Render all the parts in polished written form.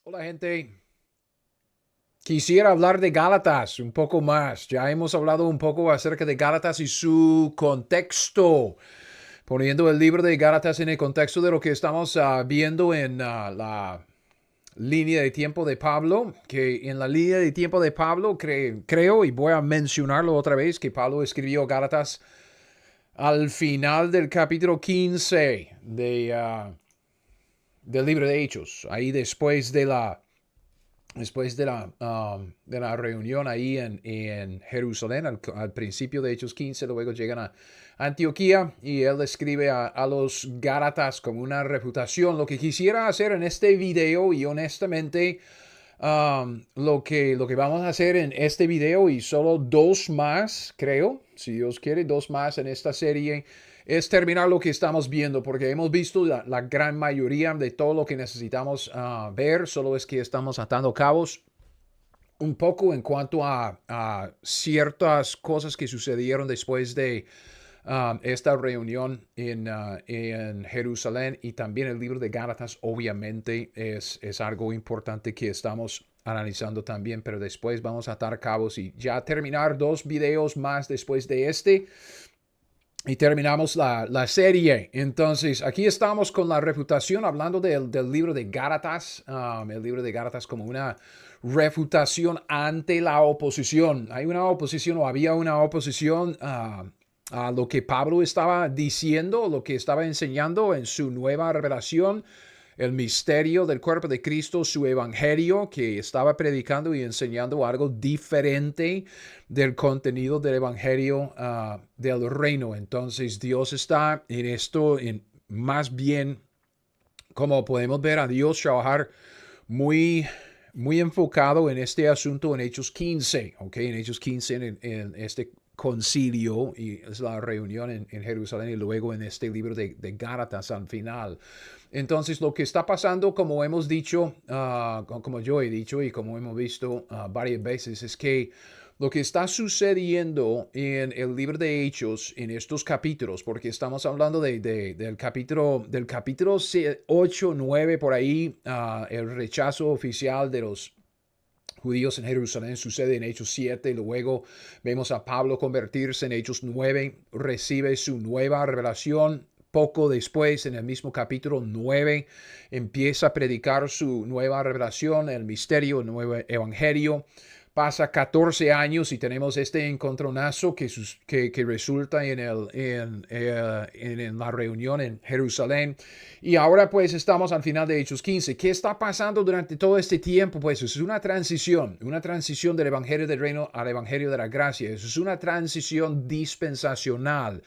Hola gente, quisiera hablar de Gálatas un poco más. Ya hemos hablado un poco acerca de Gálatas y su contexto, poniendo el libro de Gálatas en el contexto de lo que estamos viendo en la línea de tiempo de Pablo, que en la línea de tiempo de Pablo creo, y voy a mencionarlo otra vez, que Pablo escribió Gálatas al final del capítulo 15 del libro de Hechos, ahí después de la reunión ahí en Jerusalén, al principio de Hechos 15, luego llegan a Antioquía y él escribe a los Gálatas como una reputación. Lo que quisiera hacer en este video y honestamente lo que vamos a hacer en este video y solo dos más, creo, si Dios quiere, dos más en esta serie, es terminar lo que estamos viendo, porque hemos visto la gran mayoría de todo lo que necesitamos ver, solo es que estamos atando cabos un poco en cuanto a ciertas cosas que sucedieron después de esta reunión en Jerusalén, y también el libro de Gálatas obviamente es algo importante que estamos analizando también, pero después vamos a atar cabos y ya terminar dos videos más después de este y terminamos la serie. Entonces, aquí estamos con la refutación, hablando del libro de Gálatas, el libro de Gálatas como una refutación ante la oposición. Hay una oposición o había una oposición a lo que Pablo estaba diciendo, lo que estaba enseñando en su nueva revelación, el misterio del cuerpo de Cristo, su evangelio, que estaba predicando y enseñando algo diferente del contenido del evangelio del reino. Entonces Dios está en esto, más bien como podemos ver a Dios trabajar muy, muy enfocado en este asunto en Hechos 15, ¿ok? En Hechos 15, en este concilio, y es la reunión en Jerusalén, y luego en este libro de Gálatas al final. Entonces, lo que está pasando, como hemos dicho, como yo he dicho y como hemos visto varias veces, es que lo que está sucediendo en el libro de Hechos, en estos capítulos, porque estamos hablando del capítulo 8, 9, por ahí, el rechazo oficial de los judíos en Jerusalén sucede en Hechos 7, luego vemos a Pablo convertirse en Hechos 9, recibe su nueva revelación. Poco después, en el mismo capítulo 9, empieza a predicar su nueva revelación, el misterio, el nuevo evangelio. Pasa 14 años y tenemos este encontronazo que resulta en la reunión en Jerusalén. Y ahora pues estamos al final de Hechos 15. ¿Qué está pasando durante todo este tiempo? Pues es una transición del Evangelio del Reino al Evangelio de la Gracia. Eso es una transición dispensacional.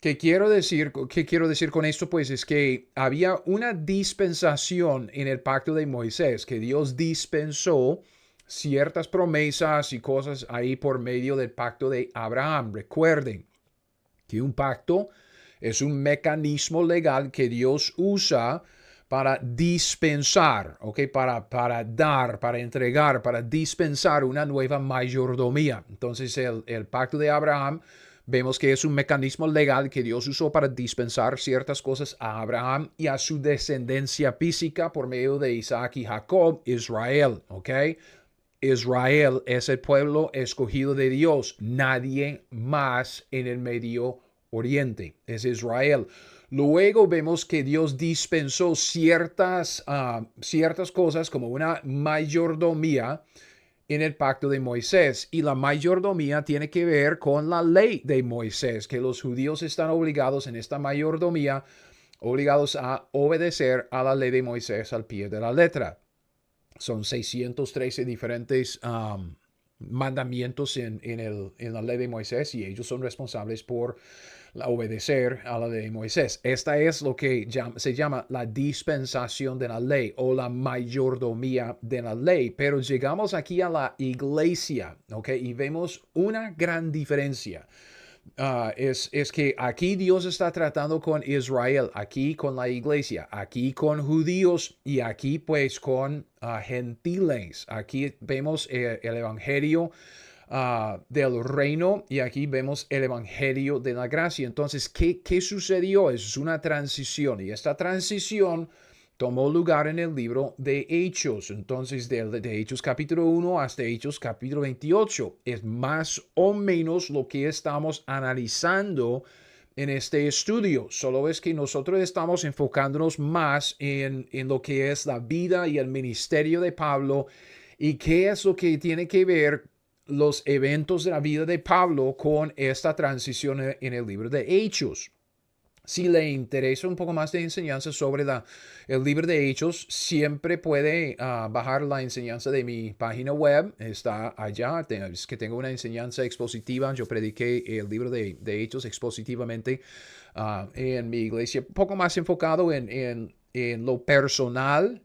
¿Qué quiero decir con esto? Pues es que había una dispensación en el pacto de Moisés, que Dios dispensó ciertas promesas y cosas ahí por medio del pacto de Abraham. Recuerden que un pacto es un mecanismo legal que Dios usa para dispensar, ¿ok? Para dar, para entregar, para dispensar una nueva mayordomía. Entonces el pacto de Abraham vemos que es un mecanismo legal que Dios usó para dispensar ciertas cosas a Abraham y a su descendencia física por medio de Isaac y Jacob, Israel, ¿ok? Israel es el pueblo escogido de Dios, nadie más en el Medio Oriente, es Israel. Luego vemos que Dios dispensó ciertas cosas como una mayordomía en el pacto de Moisés. Y la mayordomía tiene que ver con la ley de Moisés, que los judíos están obligados en esta mayordomía, obligados a obedecer a la ley de Moisés al pie de la letra. Son 613 diferentes mandamientos en la ley de Moisés, y ellos son responsables por obedecer a la ley de Moisés. Esta es lo que se llama la dispensación de la ley o la mayordomía de la ley. Pero llegamos aquí a la iglesia, ¿ok? Y vemos una gran diferencia. Es que aquí Dios está tratando con Israel, aquí con la iglesia, aquí con judíos y aquí pues con gentiles. Aquí vemos el evangelio del reino y aquí vemos el evangelio de la gracia. Entonces, ¿qué sucedió? Es una transición, y esta transición tomó lugar en el libro de Hechos. Entonces, de Hechos capítulo 1 hasta Hechos capítulo 28 es más o menos lo que estamos analizando en este estudio. Solo es que nosotros estamos enfocándonos más en lo que es la vida y el ministerio de Pablo y qué es lo que tiene que ver los eventos de la vida de Pablo con esta transición en el libro de Hechos. Si le interesa un poco más de enseñanza sobre el libro de Hechos, siempre puede bajar la enseñanza de mi página web. Está allá. Es que tengo una enseñanza expositiva. Yo prediqué el libro de Hechos expositivamente en mi iglesia, un poco más enfocado en lo personal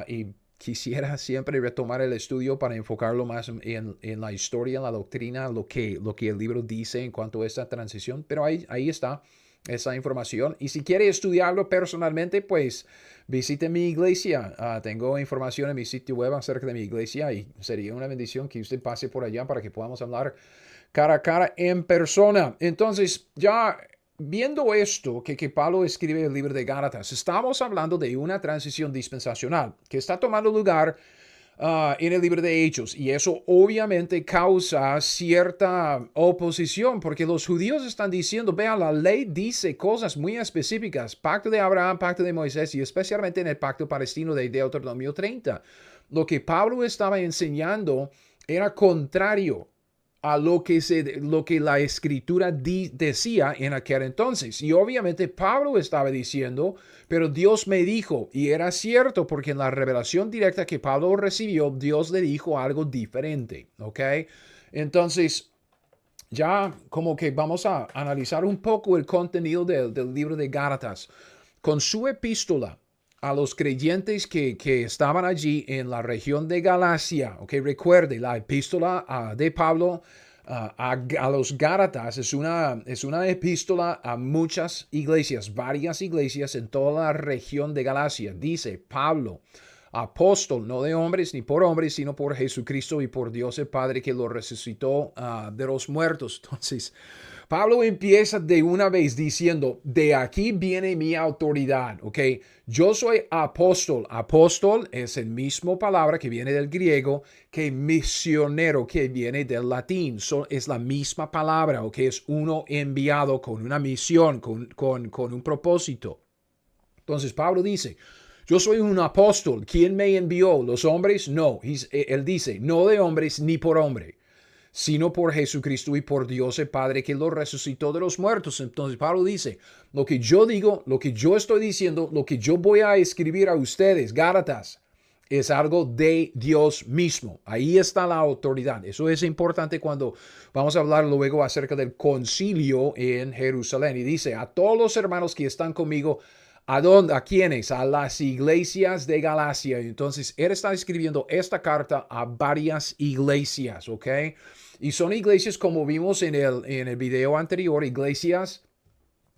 y quisiera siempre retomar el estudio para enfocarlo más en la historia, en la doctrina, lo que el libro dice en cuanto a esta transición. Pero ahí está esa información. Y si quiere estudiarlo personalmente, pues visite mi iglesia. Tengo información en mi sitio web acerca de mi iglesia y sería una bendición que usted pase por allá para que podamos hablar cara a cara en persona. Entonces, ya viendo esto, que Pablo escribe el libro de Gálatas, estamos hablando de una transición dispensacional que está tomando lugar en el libro de Hechos. Y eso obviamente causa cierta oposición porque los judíos están diciendo, vean, la ley dice cosas muy específicas, pacto de Abraham, pacto de Moisés y especialmente en el pacto palestino de Deuteronomio 30. Lo que Pablo estaba enseñando era contrario a lo que la escritura decía en aquel entonces. Y obviamente Pablo estaba diciendo, pero Dios me dijo, y era cierto porque en la revelación directa que Pablo recibió, Dios le dijo algo diferente, ¿ok? Entonces, ya como que vamos a analizar un poco el contenido del libro de Gálatas. Con su epístola a los creyentes que estaban allí en la región de Galacia, ok, recuerde, la epístola de Pablo a los Gálatas es una epístola a muchas iglesias, varias iglesias en toda la región de Galacia. Dice Pablo, apóstol, no de hombres ni por hombres, sino por Jesucristo y por Dios el Padre que lo resucitó de los muertos. Entonces, Pablo empieza de una vez diciendo, de aquí viene mi autoridad, ¿ok? Yo soy apóstol. Apóstol es el mismo palabra que viene del griego que misionero, que viene del latín. Es la misma palabra, ¿ok? Es uno enviado con una misión, con un propósito. Entonces, Pablo dice, yo soy un apóstol. ¿Quién me envió? ¿Los hombres? No. Él dice, no de hombres ni por hombre, sino por Jesucristo y por Dios el Padre que lo resucitó de los muertos. Entonces Pablo dice, lo que yo digo, lo que yo estoy diciendo, lo que yo voy a escribir a ustedes, Gálatas, es algo de Dios mismo. Ahí está la autoridad. Eso es importante cuando vamos a hablar luego acerca del concilio en Jerusalén. Y dice, a todos los hermanos que están conmigo, ¿a dónde? ¿A quiénes? A las iglesias de Galacia. Entonces, él está escribiendo esta carta a varias iglesias, ¿ok? Y son iglesias, como vimos en el video anterior, iglesias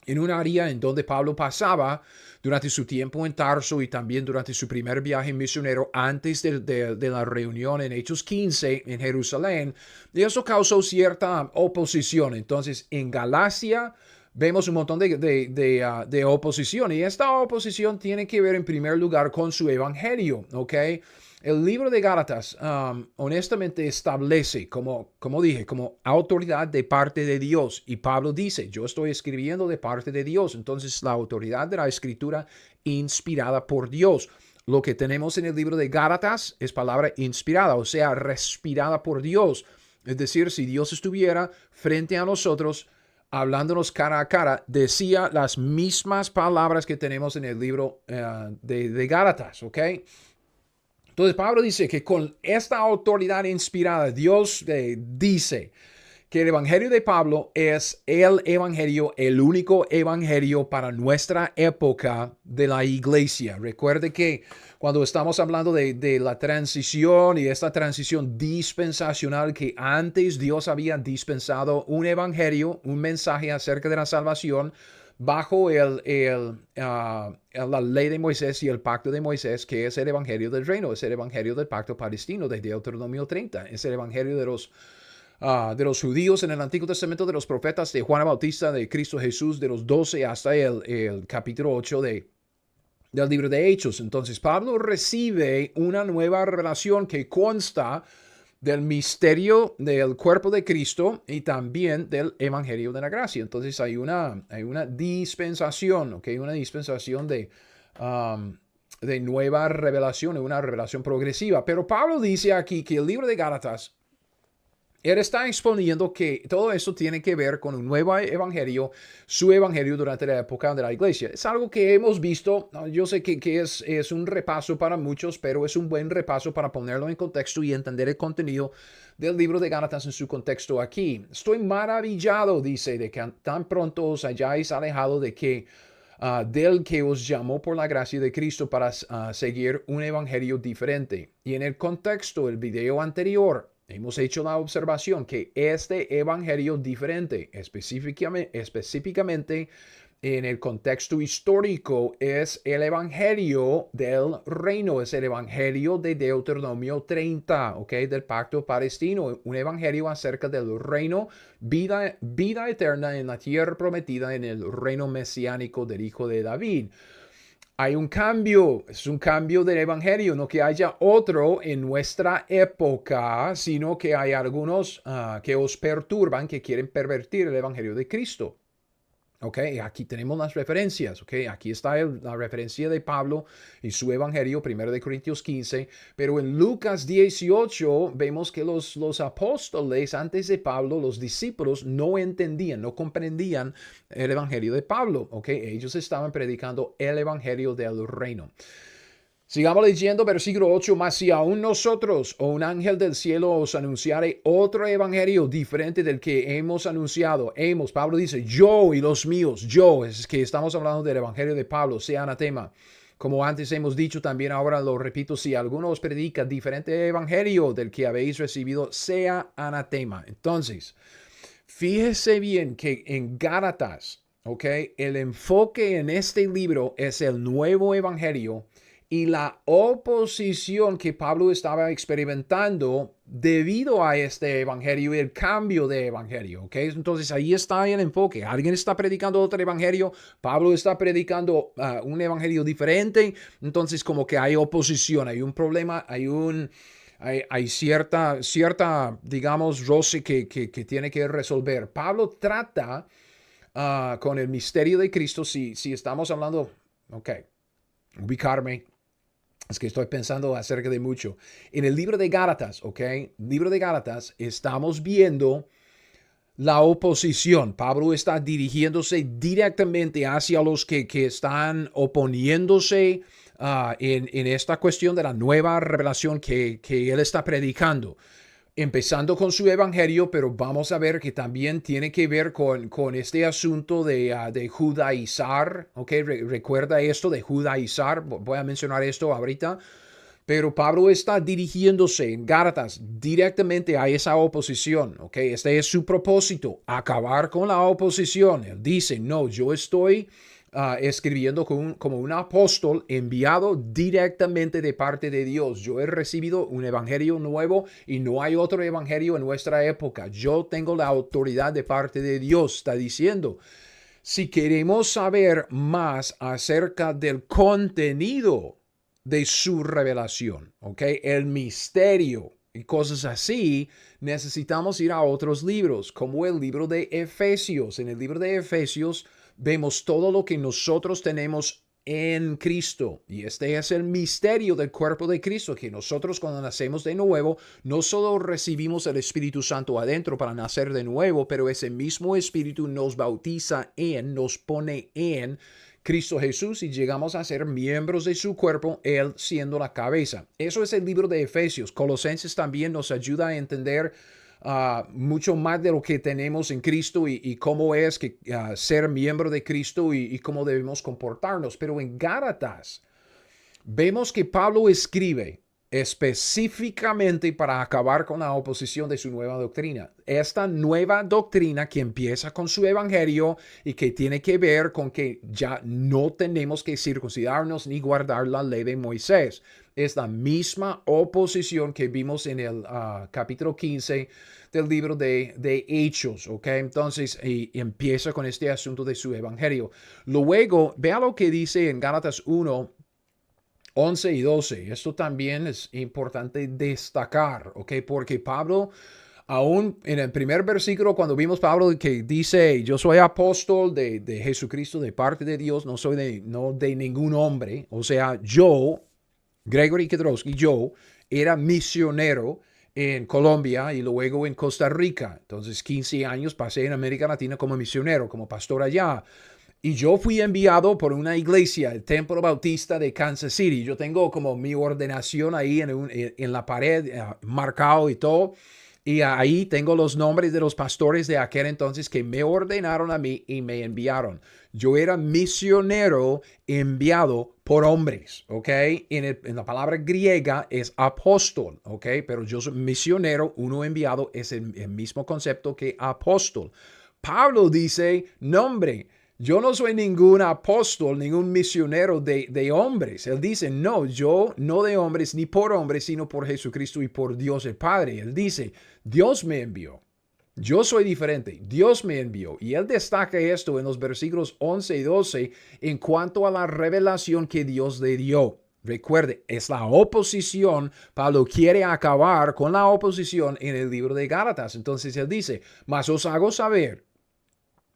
en un área en donde Pablo pasaba durante su tiempo en Tarso y también durante su primer viaje misionero antes de la reunión en Hechos 15 en Jerusalén. Y eso causó cierta oposición. Entonces, en Galacia vemos un montón de oposición y esta oposición tiene que ver en primer lugar con su evangelio, ¿ok? El libro de Gálatas honestamente establece, como dije, como autoridad de parte de Dios. Y Pablo dice, yo estoy escribiendo de parte de Dios. Entonces la autoridad de la escritura inspirada por Dios. Lo que tenemos en el libro de Gálatas es palabra inspirada, o sea, respirada por Dios. Es decir, si Dios estuviera frente a nosotros, hablándonos cara a cara, decía las mismas palabras que tenemos en el libro de Gálatas, ¿ok? Entonces Pablo dice que con esta autoridad inspirada, Dios dice que el evangelio de Pablo es el evangelio, el único evangelio para nuestra época de la iglesia. Recuerde que cuando estamos hablando de la transición y esta transición dispensacional, que antes Dios había dispensado un evangelio, un mensaje acerca de la salvación, bajo la ley de Moisés y el pacto de Moisés, que es el evangelio del reino, es el evangelio del pacto palestino de Deuteronomio 30, es el evangelio de los judíos en el Antiguo Testamento, de los profetas, de Juan Bautista, de Cristo Jesús, de los 12 hasta el capítulo 8 de del libro de Hechos. Entonces Pablo recibe una nueva revelación que consta del misterio del cuerpo de Cristo y también del evangelio de la gracia. Entonces hay una dispensación, ¿ok? Una dispensación de nueva revelación, una revelación progresiva. Pero Pablo dice aquí que el libro de Gálatas, él está exponiendo que todo esto tiene que ver con un nuevo evangelio, su evangelio durante la época de la iglesia. Es algo que hemos visto, yo sé que es un repaso para muchos, pero es un buen repaso para ponerlo en contexto y entender el contenido del libro de Gálatas en su contexto aquí. Estoy maravillado, dice, de que tan pronto os hayáis alejado del que os llamó por la gracia de Cristo para seguir un evangelio diferente. Y en el contexto, el video anterior, hemos hecho la observación que este evangelio diferente, específicamente en el contexto histórico, es el evangelio del reino, es el evangelio de Deuteronomio 30, ¿ok? Del pacto palestino, un evangelio acerca del reino, vida eterna en la tierra prometida, en el reino mesiánico del Hijo de David. Hay un cambio, es un cambio del evangelio, no que haya otro en nuestra época, sino que hay algunos que os perturban, que quieren pervertir el evangelio de Cristo. Ok, aquí tenemos las referencias, ok, aquí está la referencia de Pablo y su evangelio, 1 de Corintios 15, pero en Lucas 18 vemos que los apóstoles antes de Pablo, los discípulos, no entendían, no comprendían el evangelio de Pablo, ok, ellos estaban predicando el evangelio del reino. Sigamos leyendo versículo 8, mas si aún nosotros o un ángel del cielo os anunciare otro evangelio diferente del que hemos anunciado. Pablo dice, yo y los míos, yo, es que estamos hablando del evangelio de Pablo, sea anatema. Como antes hemos dicho, también ahora lo repito, si alguno os predica diferente evangelio del que habéis recibido, sea anatema. Entonces, fíjese bien que en Gálatas, ok, el enfoque en este libro es el nuevo evangelio y la oposición que Pablo estaba experimentando debido a este evangelio y el cambio de evangelio, ¿ok? Entonces ahí está el enfoque. Alguien está predicando otro evangelio, Pablo está predicando un evangelio diferente, entonces como que hay oposición, hay un problema, hay cierta, digamos, roce que tiene que resolver. Pablo trata con el misterio de Cristo, si estamos hablando, ok, ubicarme. Es que estoy pensando acerca de mucho. En el libro de Gálatas, ¿ok? Libro de Gálatas, estamos viendo la oposición. Pablo está dirigiéndose directamente hacia los que están oponiéndose en esta cuestión de la nueva revelación que él está predicando. Empezando con su evangelio, pero vamos a ver que también tiene que ver con este asunto de judaizar, ¿ok? Recuerda esto de judaizar, voy a mencionar esto ahorita, pero Pablo está dirigiéndose en Gálatas directamente a esa oposición, ¿ok? Este es su propósito, acabar con la oposición. Él dice, no, yo estoy escribiendo como un apóstol enviado directamente de parte de Dios. Yo he recibido un evangelio nuevo y no hay otro evangelio en nuestra época. Yo tengo la autoridad de parte de Dios, está diciendo. Si queremos saber más acerca del contenido de su revelación, ¿ok? El misterio y cosas así, necesitamos ir a otros libros, como el libro de Efesios. En el libro de Efesios vemos todo lo que nosotros tenemos en Cristo. Y este es el misterio del cuerpo de Cristo, que nosotros cuando nacemos de nuevo, no solo recibimos el Espíritu Santo adentro para nacer de nuevo, pero ese mismo Espíritu nos bautiza nos pone en Cristo Jesús y llegamos a ser miembros de su cuerpo, Él siendo la cabeza. Eso es el libro de Efesios. Colosenses también nos ayuda a entender mucho más de lo que tenemos en Cristo y cómo es que ser miembro de Cristo y cómo debemos comportarnos. Pero en Gálatas vemos que Pablo escribe específicamente para acabar con la oposición de su nueva doctrina. Esta nueva doctrina que empieza con su evangelio y que tiene que ver con que ya no tenemos que circuncidarnos ni guardar la ley de Moisés. Es la misma oposición que vimos en el capítulo 15 del libro de Hechos, ¿ok? Entonces, y empieza con este asunto de su evangelio. Luego, vea lo que dice en Gálatas 1, 11 y 12. Esto también es importante destacar, ¿ok? Porque Pablo, aún en el primer versículo, cuando vimos Pablo que dice, yo soy apóstol de Jesucristo, de parte de Dios, no soy no de ningún hombre. O sea, yo, Gregory Kedrowski, yo era misionero en Colombia y luego en Costa Rica. Entonces, 15 años pasé en América Latina como misionero, como pastor allá. Y yo fui enviado por una iglesia, el Templo Bautista de Kansas City. Yo tengo como mi ordenación ahí en la pared, marcado y todo. Y ahí tengo los nombres de los pastores de aquel entonces que me ordenaron a mí y me enviaron. Yo era misionero enviado por hombres, ¿ok? En la palabra griega es apóstol, ¿ok? Pero yo soy misionero, uno enviado es el mismo concepto que apóstol. Pablo dice, nombre. Yo no soy ningún apóstol, ningún misionero de hombres. Él dice, no, yo no de hombres ni por hombres, sino por Jesucristo y por Dios el Padre. Él dice, Dios me envió. Yo soy diferente. Dios me envió. Y él destaca esto en los versículos 11 y 12 en cuanto a la revelación que Dios le dio. Recuerde, es la oposición. Pablo quiere acabar con la oposición en el libro de Gálatas. Entonces él dice, mas os hago saber,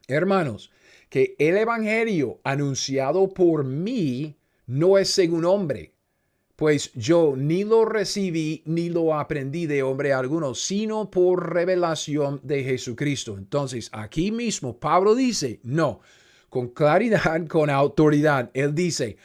hermanos, que el evangelio anunciado por mí no es según hombre, pues yo ni lo recibí ni lo aprendí de hombre alguno, sino por revelación de Jesucristo. Entonces, aquí mismo Pablo dice, no, con claridad, con autoridad, él dice,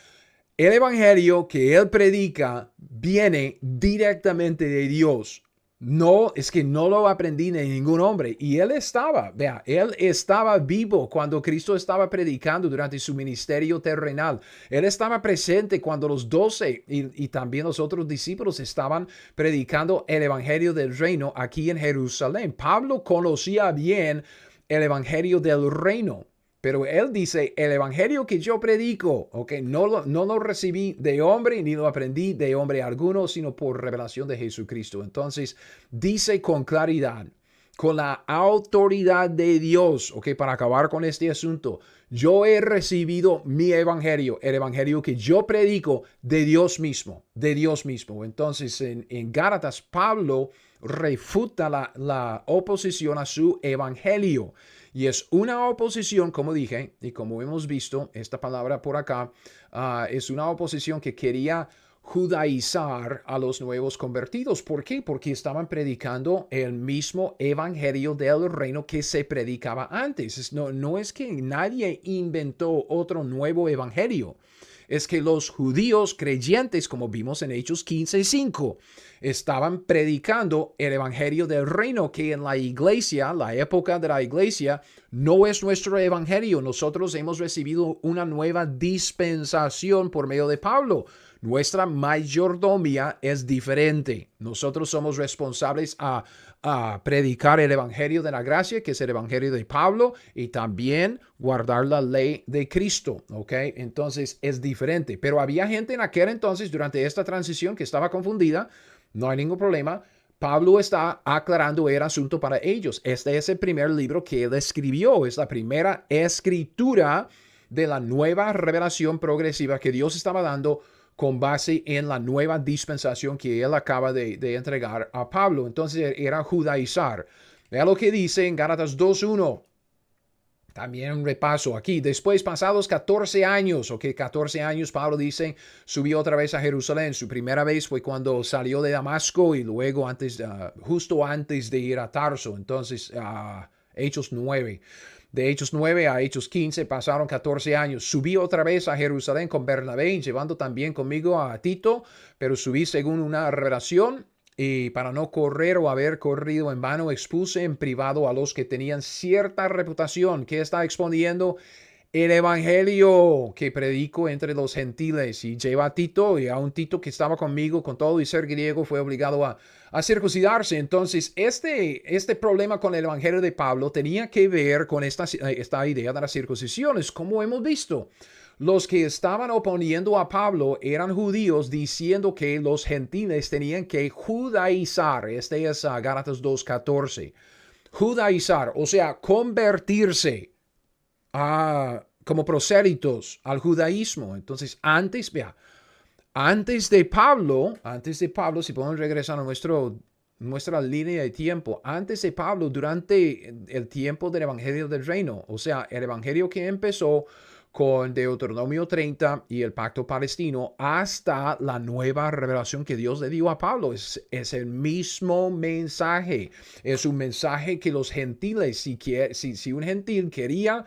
el evangelio que él predica viene directamente de Dios. No, es que no lo aprendí de ningún hombre. Y él estaba vivo cuando Cristo estaba predicando durante su ministerio terrenal. Él estaba presente cuando los 12 y también los otros discípulos estaban predicando el evangelio del reino aquí en Jerusalén. Pablo conocía bien el evangelio del reino. Pero él dice, el evangelio que yo predico, okay, no lo recibí de hombre, ni lo aprendí de hombre alguno, sino por revelación de Jesucristo. Entonces, dice con claridad, con la autoridad de Dios, okay, para acabar con este asunto, yo he recibido mi evangelio, el evangelio que yo predico de Dios mismo, de Dios mismo. Entonces, en Gálatas, Pablo refuta la oposición a su evangelio. Y es una oposición, como dije, y como hemos visto, esta palabra por acá, es una oposición que quería judaizar a los nuevos convertidos. ¿Por qué? Porque estaban predicando el mismo evangelio del reino que se predicaba antes. No es que nadie inventó otro nuevo evangelio. Es que los judíos creyentes, como vimos en Hechos 15:5, estaban predicando el evangelio del reino, que en la iglesia, la época de la iglesia, no es nuestro evangelio. Nosotros hemos recibido una nueva dispensación por medio de Pablo. Nuestra mayordomía es diferente. Nosotros somos responsables a predicar el evangelio de la gracia, que es el evangelio de Pablo, y también guardar la ley de Cristo, ¿ok? Entonces es diferente. Pero había gente en aquel entonces, durante esta transición, que estaba confundida. No hay ningún problema. Pablo está aclarando el asunto para ellos. Este es el primer libro que él escribió. Es la primera escritura de la nueva revelación progresiva que Dios estaba dando con base en la nueva dispensación que él acaba de entregar a Pablo. Entonces era judaizar. Vea lo que dice en Gálatas 2:1. También un repaso aquí. Después, pasados 14 años, 14 años, Pablo dice, subió otra vez a Jerusalén. Su primera vez fue cuando salió de Damasco y luego justo antes de ir a Tarso. Entonces, Hechos 9. De Hechos 9 a Hechos 15 pasaron 14 años. Subí otra vez a Jerusalén con Bernabé, llevando también conmigo a Tito, pero subí según una revelación. Y para no correr o haber corrido en vano, expuse en privado a los que tenían cierta reputación. ¿Que está exponiendo? El evangelio que predico entre los gentiles. Y lleva a Tito, y a un Tito que estaba conmigo, con todo y ser griego, fue obligado a circuncidarse. Entonces, este problema con el evangelio de Pablo tenía que ver con esta idea de la circuncisión. Es como hemos visto. Los que estaban oponiendo a Pablo eran judíos diciendo que los gentiles tenían que judaizar. Este es Gálatas 2:14. Judaizar, o sea, convertirse como prosélitos al judaísmo. Entonces, antes, vea, antes de Pablo, si podemos regresar a nuestra línea de tiempo, antes de Pablo, durante el tiempo del Evangelio del Reino, o sea, el Evangelio que empezó con Deuteronomio 30 y el pacto palestino, hasta la nueva revelación que Dios le dio a Pablo. Es el mismo mensaje. Es un mensaje que los gentiles, si un gentil quería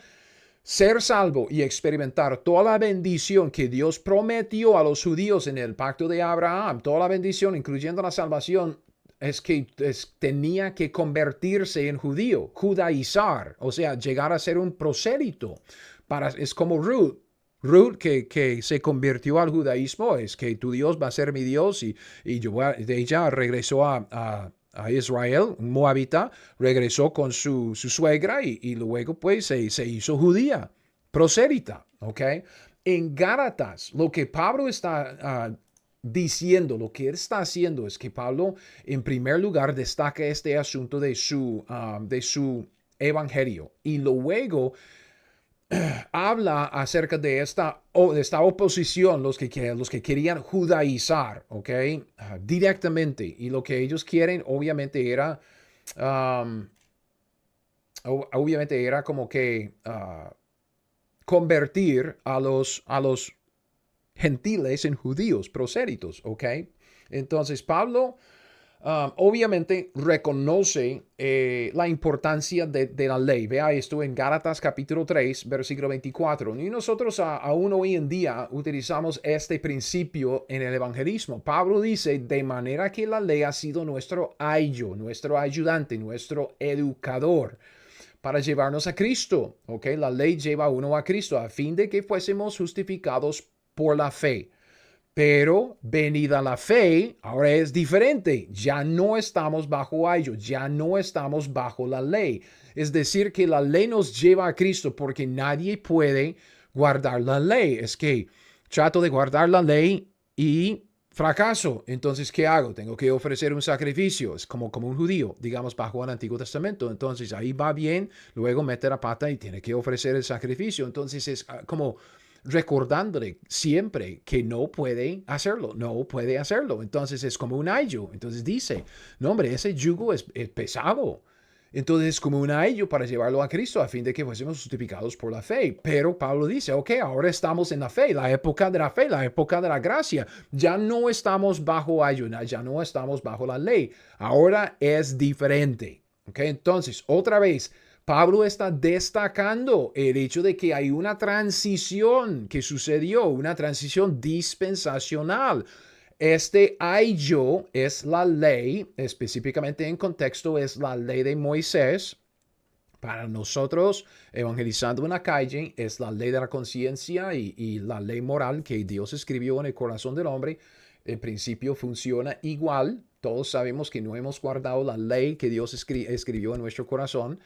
ser salvo y experimentar toda la bendición que Dios prometió a los judíos en el pacto de Abraham, toda la bendición, incluyendo la salvación, es que tenía que convertirse en judío, judaizar, o sea, llegar a ser un prosélito. Es como Ruth. Ruth que se convirtió al judaísmo, es que tu Dios va a ser mi Dios y ella regresó a Israel, un moabita, regresó con su suegra y luego pues se hizo judía, prosélita, ¿ok? En Gálatas, lo que Pablo está diciendo, lo que él está haciendo es que Pablo en primer lugar destaca este asunto de su evangelio y luego habla acerca de esta oposición, los que querían judaizar, ¿ok? Directamente. Y lo que ellos quieren, um, obviamente era como que convertir a los gentiles en judíos, prosélitos, ¿ok? Entonces, Pablo obviamente reconoce la importancia de la ley. Vea esto en Gálatas capítulo 3, versículo 24. Y nosotros aún hoy en día utilizamos este principio en el evangelismo. Pablo dice, de manera que la ley ha sido nuestro ayo, nuestro ayudante, nuestro educador para llevarnos a Cristo. ¿Ok? La ley lleva a uno a Cristo a fin de que fuésemos justificados por la fe. Pero venida la fe, ahora es diferente. Ya no estamos bajo ayo, ya no estamos bajo la ley. Es decir, que la ley nos lleva a Cristo porque nadie puede guardar la ley. Es que trato de guardar la ley y fracaso. Entonces, ¿qué hago? Tengo que ofrecer un sacrificio. Es como un judío, digamos, bajo el Antiguo Testamento. Entonces, ahí va bien, luego mete la pata y tiene que ofrecer el sacrificio. Entonces, es como recordándole siempre que no puede hacerlo, no puede hacerlo. Entonces es como un ayo. Entonces dice, no hombre, ese yugo es pesado. Entonces es como un ayo para llevarlo a Cristo a fin de que fuésemos justificados por la fe. Pero Pablo dice, ok, ahora estamos en la fe, la época de la fe, la época de la gracia. Ya no estamos bajo ayuno, ya no estamos bajo la ley. Ahora es diferente. Ok, entonces otra vez, Pablo está destacando el hecho de que hay una transición que sucedió, una transición dispensacional. Este ayo es la ley, específicamente en contexto es la ley de Moisés. Para nosotros, evangelizando en la calle, es la ley de la conciencia y la ley moral que Dios escribió en el corazón del hombre. En principio funciona igual. Todos sabemos que no hemos guardado la ley que Dios escribió en nuestro corazón.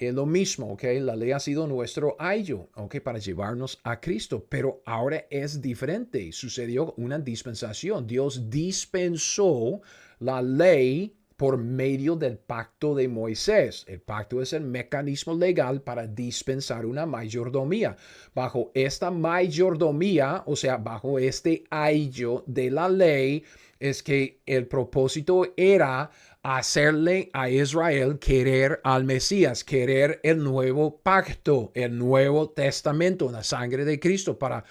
Es lo mismo, ¿ok? La ley ha sido nuestro ayo, ¿ok? Para llevarnos a Cristo. Pero ahora es diferente. Sucedió una dispensación. Dios dispensó la ley por medio del pacto de Moisés. El pacto es el mecanismo legal para dispensar una mayordomía. Bajo esta mayordomía, o sea, bajo este ayo de la ley, es que el propósito era hacerle a Israel querer al Mesías, querer el nuevo pacto, el nuevo testamento, la sangre de Cristo, para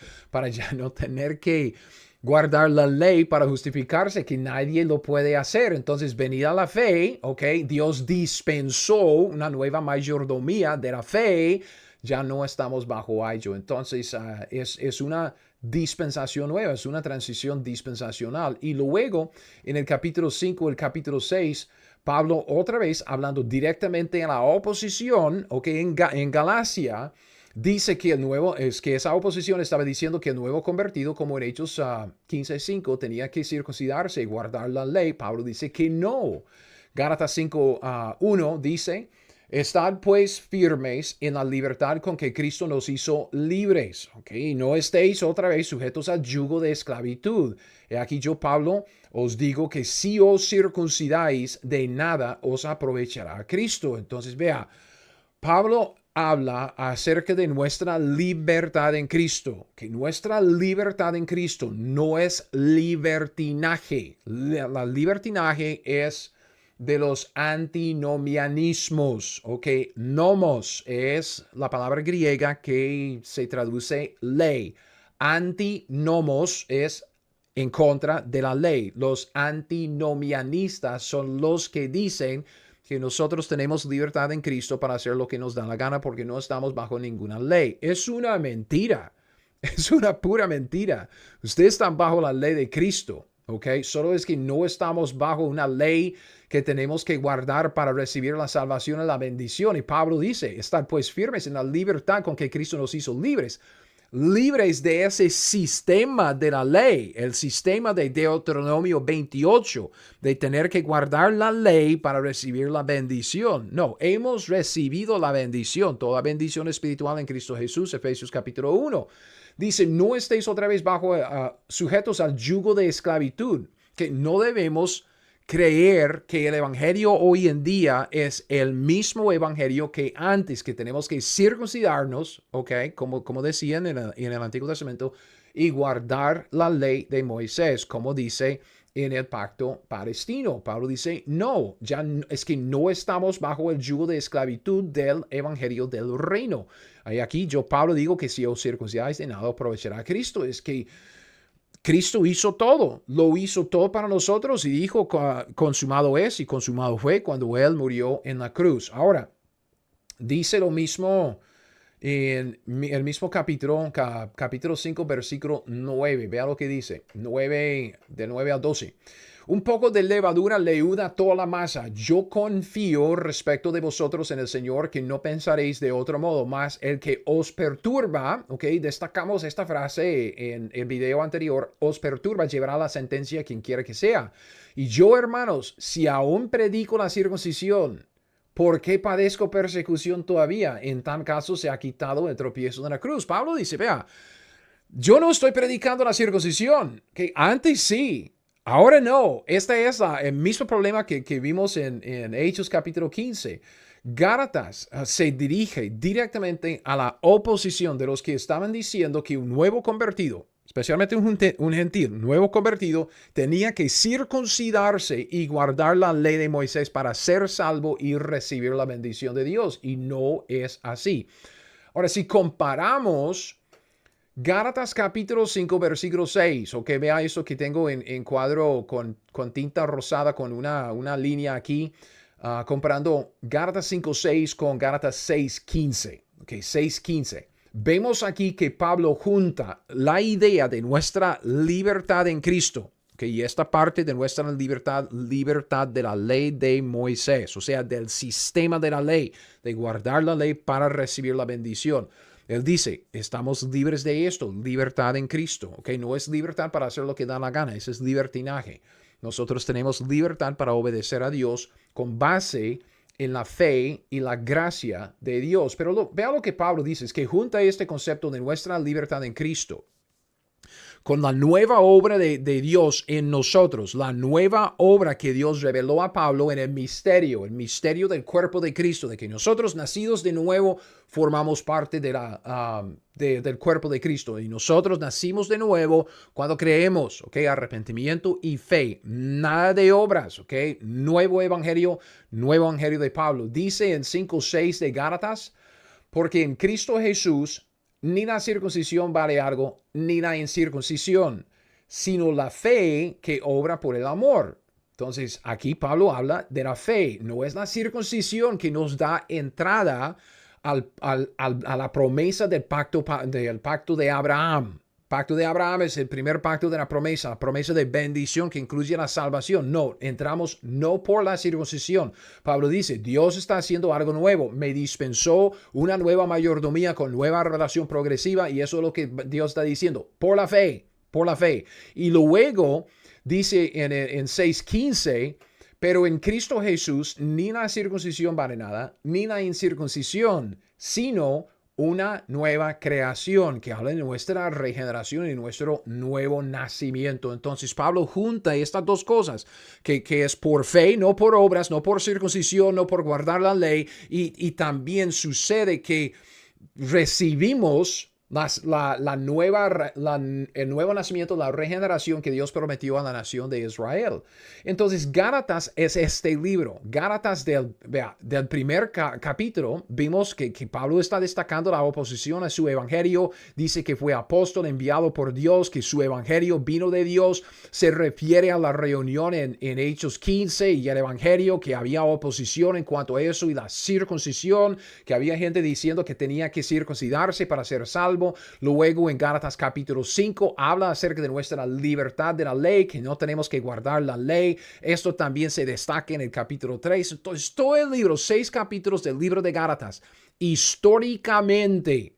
ya no tener que guardar la ley para justificarse, que nadie lo puede hacer. Entonces, venida la fe, ¿ok? Dios dispensó una nueva mayordomía de la fe, ya no estamos bajo ayo. Entonces, es una dispensación nueva, es una transición dispensacional. Y luego, en el capítulo 5, el capítulo 6, Pablo otra vez hablando directamente en la oposición, ¿ok? En Galacia, dice que esa oposición estaba diciendo que el nuevo convertido, como en Hechos 15:5, tenía que circuncidarse y guardar la ley. Pablo dice que no. Gálatas 5:1 dice, estad pues firmes en la libertad con que Cristo nos hizo libres. ¿Okay? No estéis otra vez sujetos al yugo de esclavitud. He aquí yo, Pablo, os digo que si os circuncidáis, de nada os aprovechará Cristo. Entonces, vea, Pablo habla acerca de nuestra libertad en Cristo, que nuestra libertad en Cristo no es libertinaje. La libertinaje es de los antinomianismos, ¿ok? Nomos es la palabra griega que se traduce ley. Antinomos es en contra de la ley. Los antinomianistas son los que dicen que nosotros tenemos libertad en Cristo para hacer lo que nos da la gana porque no estamos bajo ninguna ley. Es una mentira. Es una pura mentira. Ustedes están bajo la ley de Cristo, ¿ok? Solo es que no estamos bajo una ley que tenemos que guardar para recibir la salvación y la bendición. Y Pablo dice, estad pues firmes en la libertad con que Cristo nos hizo libres. Libres de ese sistema de la ley, el sistema de Deuteronomio 28, de tener que guardar la ley para recibir la bendición. No, hemos recibido la bendición, toda bendición espiritual en Cristo Jesús, Efesios capítulo 1. Dice, no estéis otra vez bajo sujetos al yugo de esclavitud, que no debemos creer que el evangelio hoy en día es el mismo evangelio que antes, que tenemos que circuncidarnos, ¿ok? Como decían en el Antiguo Testamento, y guardar la ley de Moisés, como dice en el pacto palestino. Pablo dice, no, es que no estamos bajo el yugo de esclavitud del evangelio del reino. Y aquí Pablo, digo que si os circuncidáis de nada aprovechará a Cristo. Es que Cristo hizo todo, lo hizo todo para nosotros y dijo, consumado es y consumado fue cuando Él murió en la cruz. Ahora, dice lo mismo en el mismo capítulo 5, versículo 9. Vea lo que dice, de 9 al 12. Un poco de levadura leuda toda la masa. Yo confío respecto de vosotros en el Señor que no pensaréis de otro modo, más el que os perturba, ok, destacamos esta frase en el video anterior, os perturba, llevará la sentencia quien quiera que sea. Y yo, hermanos, si aún predico la circuncisión, ¿por qué padezco persecución todavía? En tal caso se ha quitado el tropiezo de la cruz. Pablo dice, vea, yo no estoy predicando la circuncisión, que antes sí. Ahora no, este es el mismo problema que vimos en Hechos capítulo 15. Gálatas se dirige directamente a la oposición de los que estaban diciendo que un nuevo convertido, especialmente un gentil, nuevo convertido, tenía que circuncidarse y guardar la ley de Moisés para ser salvo y recibir la bendición de Dios. Y no es así. Ahora, si comparamos Gálatas capítulo 5, versículo 6, o que vea eso que tengo en cuadro con tinta rosada, con una línea aquí, comparando Gálatas 5, 6 con Gálatas 6, 15. Ok, 6, 15. Vemos aquí que Pablo junta la idea de nuestra libertad en Cristo, okay, y esta parte de nuestra libertad de la ley de Moisés, o sea, del sistema de la ley, de guardar la ley para recibir la bendición. Él dice, estamos libres de esto, libertad en Cristo. ¿Okay? No es libertad para hacer lo que da la gana, eso es libertinaje. Nosotros tenemos libertad para obedecer a Dios con base en la fe y la gracia de Dios. Pero vea lo que Pablo dice, es que junta este concepto de nuestra libertad en Cristo con la nueva obra de Dios en nosotros, la nueva obra que Dios reveló a Pablo en el misterio del cuerpo de Cristo, de que nosotros nacidos de nuevo formamos parte del cuerpo de Cristo. Y nosotros nacimos de nuevo cuando creemos, ¿ok? Arrepentimiento y fe, nada de obras, ¿ok? Nuevo evangelio de Pablo. Dice en 5:6 de Gálatas, porque en Cristo Jesús ni la circuncisión vale algo, ni la incircuncisión, sino la fe que obra por el amor. Entonces, aquí Pablo habla de la fe. No es la circuncisión que nos da entrada a la promesa del pacto de Abraham. Pacto de Abraham es el primer pacto de la promesa de bendición que incluye la salvación. No, entramos no por la circuncisión. Pablo dice, Dios está haciendo algo nuevo. Me dispensó una nueva mayordomía con nueva relación progresiva y eso es lo que Dios está diciendo. Por la fe. Y luego dice en 6:15, pero en Cristo Jesús ni la circuncisión vale nada, ni la incircuncisión, sino una nueva creación que habla de nuestra regeneración y nuestro nuevo nacimiento. Entonces Pablo junta estas dos cosas, que es por fe, no por obras, no por circuncisión, no por guardar la ley, y también sucede que recibimos el nuevo nacimiento, la regeneración que Dios prometió a la nación de Israel. Entonces, Gálatas es este libro. Gálatas del primer capítulo, vimos que Pablo está destacando la oposición a su evangelio. Dice que fue apóstol enviado por Dios, que su evangelio vino de Dios. Se refiere a la reunión en Hechos 15 y el evangelio, que había oposición en cuanto a eso, y la circuncisión, que había gente diciendo que tenía que circuncidarse para ser salvo. Luego en Gálatas capítulo 5 habla acerca de nuestra libertad de la ley, que no tenemos que guardar la ley. Esto también se destaca en el capítulo 3. Entonces todo el libro, 6 capítulos del libro de Gálatas, históricamente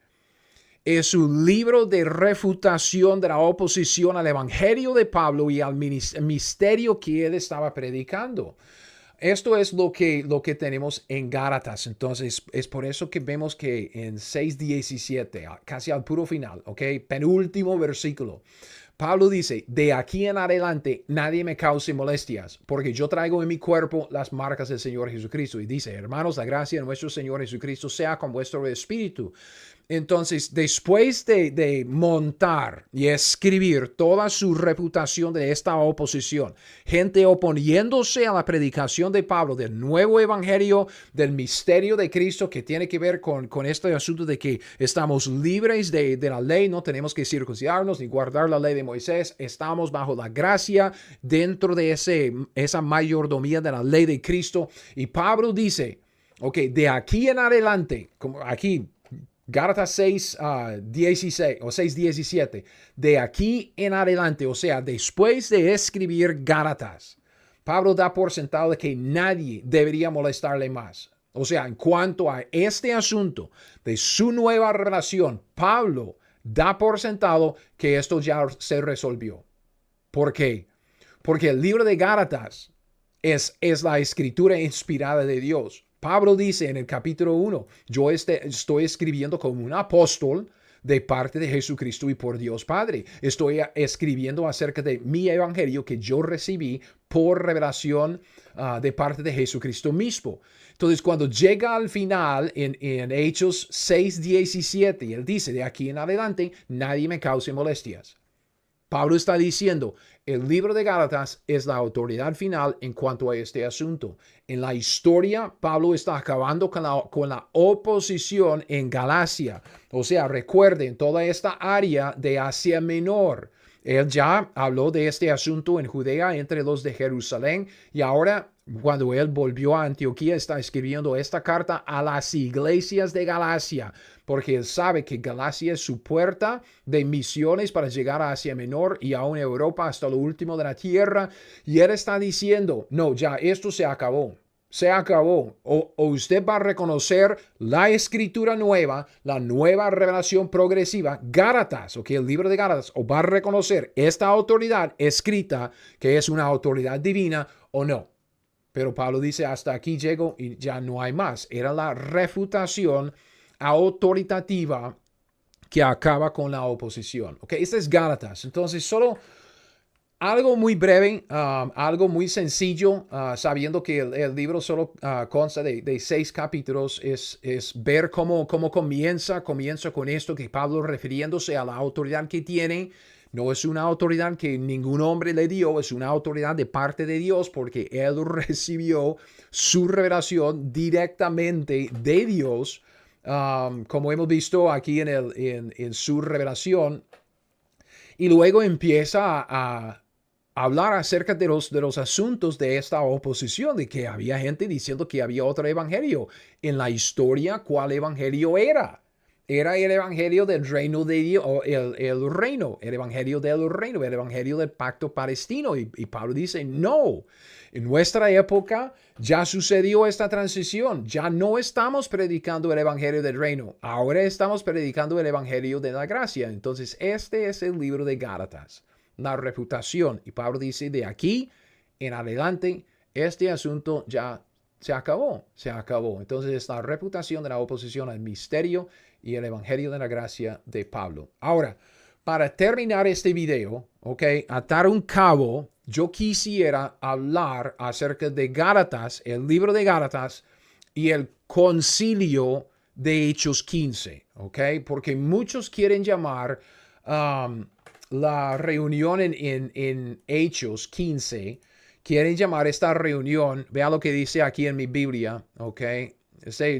es un libro de refutación de la oposición al evangelio de Pablo y al misterio que él estaba predicando. Esto es lo que tenemos en Gálatas. Entonces, es por eso que vemos que en 6:17, casi al puro final, ¿ok? Penúltimo versículo. Pablo dice, de aquí en adelante nadie me cause molestias, porque yo traigo en mi cuerpo las marcas del Señor Jesucristo. Y dice, hermanos, la gracia de nuestro Señor Jesucristo sea con vuestro espíritu. Entonces, después de montar y escribir toda su reputación de esta oposición, gente oponiéndose a la predicación de Pablo del nuevo evangelio, del misterio de Cristo, que tiene que ver con este asunto de que estamos libres de la ley, no tenemos que circuncidarnos ni guardar la ley de Moisés, estamos bajo la gracia dentro de esa mayordomía de la ley de Cristo. Y Pablo dice, ok, de aquí en adelante, como aquí, Gálatas 6:16 o 6:17, de aquí en adelante, o sea, después de escribir Gálatas, Pablo da por sentado de que nadie debería molestarle más. O sea, en cuanto a este asunto de su nueva relación, Pablo da por sentado que esto ya se resolvió. ¿Por qué? Porque el libro de Gálatas es la escritura inspirada de Dios. Pablo dice en el capítulo 1, yo estoy escribiendo como un apóstol de parte de Jesucristo y por Dios Padre. Estoy escribiendo acerca de mi evangelio que yo recibí por revelación de parte de Jesucristo mismo. Entonces, cuando llega al final en Hechos 6:17, él dice, de aquí en adelante, nadie me cause molestias. Pablo está diciendo, el libro de Gálatas es la autoridad final en cuanto a este asunto. En la historia, Pablo está acabando con la oposición en Galacia. O sea, recuerden toda esta área de Asia Menor. Él ya habló de este asunto en Judea entre los de Jerusalén, y ahora cuando él volvió a Antioquía está escribiendo esta carta a las iglesias de Galacia, porque él sabe que Galacia es su puerta de misiones para llegar a Asia Menor y aún Europa hasta lo último de la tierra. Y él está diciendo, no, ya esto se acabó. Se acabó. O usted va a reconocer la escritura nueva, la nueva revelación progresiva, Gálatas, o que el libro de Gálatas, o va a reconocer esta autoridad escrita que es una autoridad divina o no. Pero Pablo dice, hasta aquí llego y ya no hay más. Era la refutación autoritativa que acaba con la oposición. Ok, este es Gálatas. Entonces, solo algo muy breve, algo muy sencillo, sabiendo que el libro solo consta de 6 capítulos, es ver cómo comienza con esto, que Pablo refiriéndose a la autoridad que tiene. No es una autoridad que ningún hombre le dio, es una autoridad de parte de Dios, porque él recibió su revelación directamente de Dios, como hemos visto aquí en su revelación. Y luego empieza a hablar acerca de los asuntos de esta oposición, de que había gente diciendo que había otro evangelio. En la historia, ¿cuál evangelio era? Era el evangelio del reino de Dios, el evangelio del reino, el evangelio del pacto palestino. Y Pablo dice, no, en nuestra época ya sucedió esta transición. Ya no estamos predicando el evangelio del reino. Ahora estamos predicando el evangelio de la gracia. Entonces, este es el libro de Gálatas, la reputación. Y Pablo dice, de aquí en adelante, este asunto ya Se acabó, se acabó. Entonces es la reputación de la oposición al misterio y el evangelio de la gracia de Pablo. Ahora, para terminar este video, ok, atar un cabo, yo quisiera hablar acerca de Gálatas, el libro de Gálatas y el concilio de Hechos 15, ok, porque muchos quieren llamar la reunión en Hechos 15, quieren llamar esta reunión, vea lo que dice aquí en mi Biblia, ok,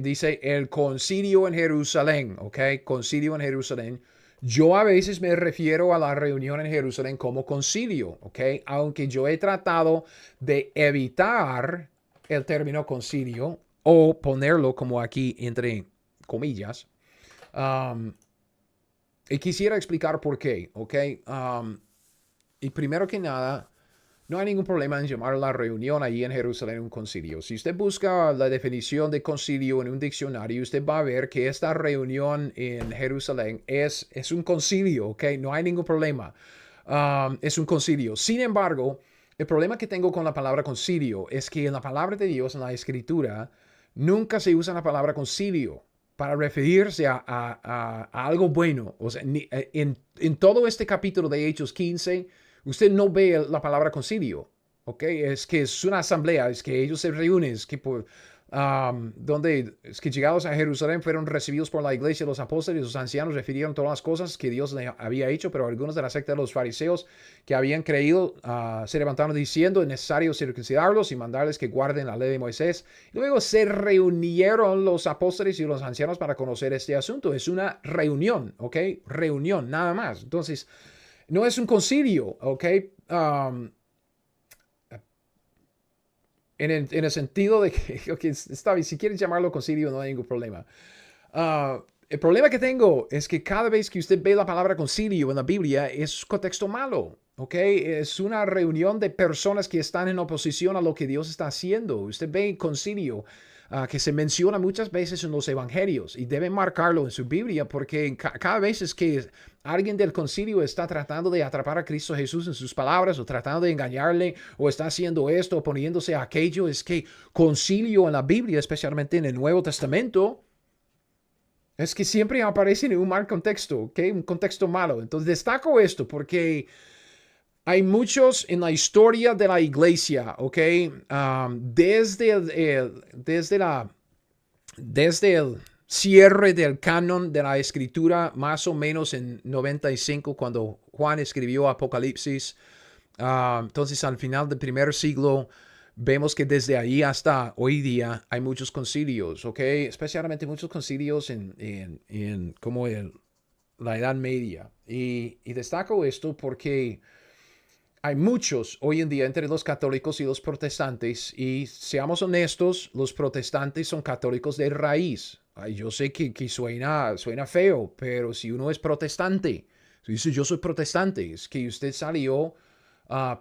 dice el concilio en Jerusalén, ok, concilio en Jerusalén. Yo a veces me refiero a la reunión en Jerusalén como concilio, ¿ok? Aunque yo he tratado de evitar el término concilio o ponerlo como aquí entre comillas. Y quisiera explicar por qué, ¿ok? Y primero que nada, no hay ningún problema en llamar la reunión allí en Jerusalén un concilio. Si usted busca la definición de concilio en un diccionario, usted va a ver que esta reunión en Jerusalén es un concilio, ¿ok? No hay ningún problema. Es un concilio. Sin embargo, el problema que tengo con la palabra concilio es que en la palabra de Dios, en la escritura, nunca se usa la palabra concilio para referirse a algo bueno. O sea, en todo este capítulo de Hechos 15, usted no ve la palabra concilio, ¿ok? Es que es una asamblea, es que ellos se reúnen, es que donde es que llegados a Jerusalén fueron recibidos por la iglesia, los apóstoles y los ancianos refirieron todas las cosas que Dios había hecho, pero algunos de la secta de los fariseos que habían creído se levantaron diciendo es necesario circuncidarlos y mandarles que guarden la ley de Moisés. Luego se reunieron los apóstoles y los ancianos para conocer este asunto. Es una reunión, ¿ok? Reunión, nada más. Entonces, no es un concilio, ¿ok? En el sentido de que, okay, está bien, si quieres llamarlo concilio, no hay ningún problema. El problema que tengo es que cada vez que usted ve la palabra concilio en la Biblia es contexto malo, ¿ok? Es una reunión de personas que están en oposición a lo que Dios está haciendo. Usted ve concilio que se menciona muchas veces en los evangelios y debe marcarlo en su Biblia porque cada vez es que alguien del concilio está tratando de atrapar a Cristo Jesús en sus palabras o tratando de engañarle o está haciendo esto o poniéndose a aquello, es que concilio en la Biblia, especialmente en el Nuevo Testamento, es que siempre aparece en un mal contexto, ¿ok? Un contexto malo. Entonces destaco esto porque hay muchos en la historia de la iglesia, ¿ok? Desde el cierre del canon de la escritura, más o menos en 95, cuando Juan escribió Apocalipsis. Entonces, al final del primer siglo, vemos que desde ahí hasta hoy día hay muchos concilios, ¿ok? Especialmente muchos concilios en como la Edad Media. Y destaco esto porque hay muchos hoy en día entre los católicos y los protestantes, y seamos honestos, los protestantes son católicos de raíz. Ay, yo sé que suena feo, pero si uno es protestante, si dice yo soy protestante, es que usted salió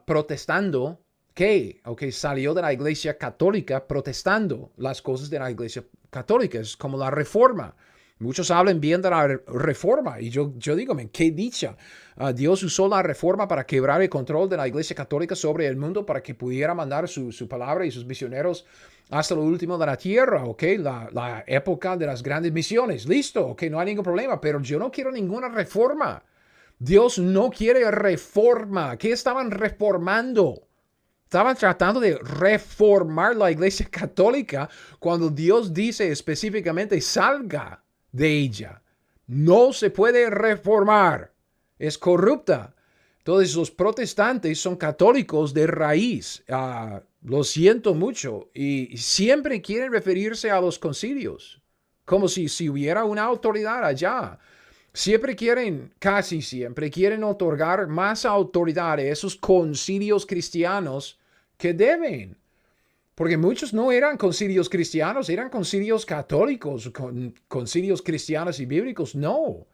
protestando, ¿qué? Ok, salió de la iglesia católica protestando las cosas de la iglesia católica, es como la reforma. Muchos hablan bien de la reforma y yo digo, qué dicha. Dios usó la reforma para quebrar el control de la iglesia católica sobre el mundo para que pudiera mandar su palabra y sus misioneros hasta lo último de la tierra, ¿ok? La época de las grandes misiones, listo, ¿ok? No hay ningún problema, pero yo no quiero ninguna reforma. Dios no quiere reforma. ¿Qué estaban reformando? Estaban tratando de reformar la iglesia católica cuando Dios dice específicamente salga de ella. No se puede reformar. Es corrupta. Entonces los protestantes son católicos de raíz. Lo siento mucho. Y siempre quieren referirse a los concilios. Como si hubiera una autoridad allá. Siempre quieren, casi siempre, quieren otorgar más autoridad a esos concilios cristianos que deben. Porque muchos no eran concilios cristianos, eran concilios católicos, concilios cristianos y bíblicos. No.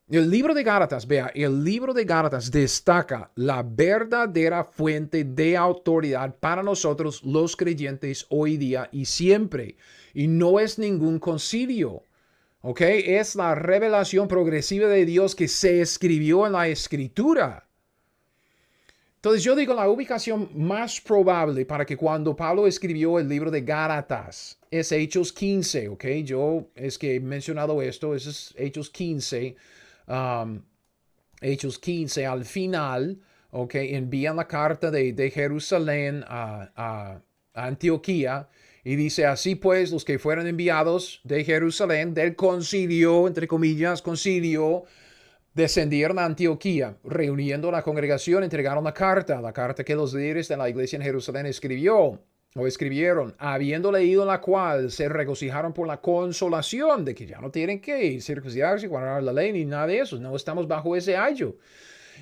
El libro de Gálatas, vea, el libro de Gálatas destaca la verdadera fuente de autoridad para nosotros los creyentes hoy día y siempre. Y no es ningún concilio. ¿Ok? Es la revelación progresiva de Dios que se escribió en la Escritura. Entonces yo digo la ubicación más probable para que cuando Pablo escribió el libro de Gálatas es Hechos 15, ¿ok? Yo es que he mencionado esto, eso es Hechos 15, um, Hechos 15 al final, ¿ok? Envían la carta de Jerusalén a Antioquía y dice, así pues, los que fueron enviados de Jerusalén, del concilio, entre comillas, concilio, descendieron a Antioquía, reuniendo la congregación, entregaron la carta que los líderes de la iglesia en Jerusalén escribieron, habiendo leído la cual se regocijaron por la consolación de que ya no tienen que circuncidarse, guardar la ley, ni nada de eso, no estamos bajo ese ayo.